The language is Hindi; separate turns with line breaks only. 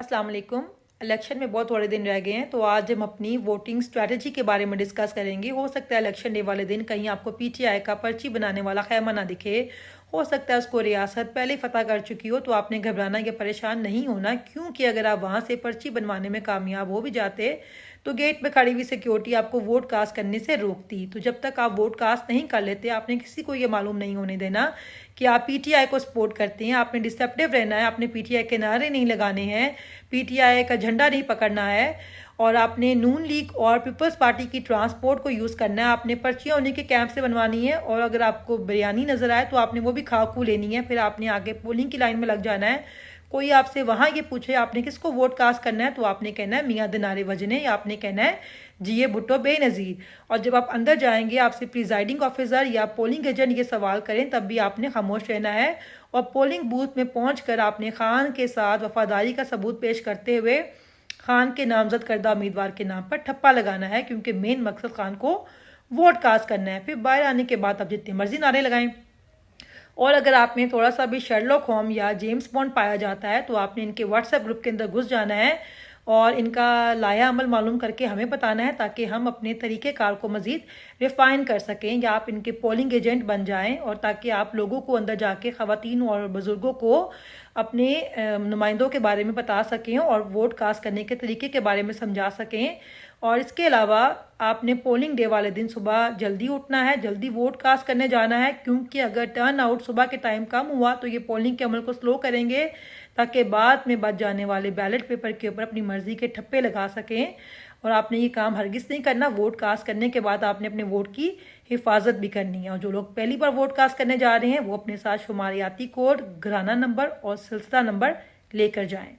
अस्सलाम वालेकुम। इलेक्शन में बहुत थोड़े दिन रह गए हैं, तो आज हम अपनी वोटिंग स्ट्रेटजी के बारे में डिस्कस करेंगे। हो सकता है इलेक्शन डे वाले दिन कहीं आपको पीटीआई का पर्ची बनाने वाला खैमा ना दिखे, हो सकता है उसको रियासत पहले फतह कर चुकी हो, तो आपने घबराना या परेशान नहीं होना, क्योंकि अगर आप वहाँ से पर्ची बनवाने में कामयाब हो भी जाते तो गेट पे खड़ी हुई सिक्योरिटी आपको वोट कास्ट करने से रोकती। तो जब तक आप वोट कास्ट नहीं कर लेते, आपने किसी को ये मालूम नहीं होने देना कि आप पीटीआई को सपोर्ट करते हैं। आपने डिसेप्टिव रहना है, आपने पीटीआई के नारे नहीं लगाने हैं, पीटीआई का झंडा नहीं पकड़ना है, और आपने नून लीग और पीपल्स पार्टी की ट्रांसपोर्ट को यूज़ करना है। आपने पर्चियाँ उन्हीं के कैंप से बनवानी है, और अगर आपको बिरयानी नज़र आए तो आपने वो भी खा खू लेनी है। फिर आपने आगे पोलिंग की लाइन में लग जाना है। कोई आपसे वहाँ ये पूछे आपने किसको वोट कास्ट करना है, तो आपने कहना है मियाँ दिनारे वजने, या आपने कहना है जीए भुट्टो बेनज़ीर। और जब आप अंदर जाएंगे, आपसे प्रिजाइडिंग ऑफिसर या पोलिंग एजेंट ये सवाल करें, तब भी आपने खामोश रहना है। और पोलिंग बूथ में पहुंचकर आपने खान के साथ वफादारी का सबूत पेश करते हुए खान के नामजद करदा उम्मीदवार के नाम पर ठप्पा लगाना है, क्योंकि मेन मकसद खान को वोट कास्ट करना है। फिर बाहर आने के बाद आप जितनी मर्जी नारे लगाएं। और अगर आप में थोड़ा सा भी शर्लॉक होम या जेम्स बॉन्ड पाया जाता है, तो आपने इनके व्हाट्सएप ग्रुप के अंदर घुस जाना है और इनका लाया अमल मालूम करके हमें बताना है, ताकि हम अपने तरीक़ेकार को मज़ीद रिफ़ाइन कर सकें, या आप इनके पोलिंग एजेंट बन जाएं, और ताकि आप लोगों को अंदर जाके ख़वातीन और बुज़ुर्गों को अपने नुमाइंदों के बारे में बता सकें और वोट कास्ट करने के तरीके के बारे में समझा सकें। और इसके अलावा आपने पोलिंग डे वाले दिन सुबह जल्दी उठना है, जल्दी वोट कास्ट करने जाना है, क्योंकि अगर टर्न आउट सुबह के टाइम कम हुआ तो ये पोलिंग के अमल को स्लो करेंगे, ताकि बाद में बच जाने वाले बैलेट पेपर के ऊपर अपनी मर्जी के ठप्पे लगा सकें। और आपने ये काम हरगिज़ नहीं करना। वोट कास्ट करने के बाद आपने अपने वोट की हिफाजत भी करनी है। और जो लोग पहली बार वोट कास्ट करने जा रहे हैं, वो अपने साथ शुमारियाती कोड, घराना नंबर और सिलसिला नंबर लेकर जाएं।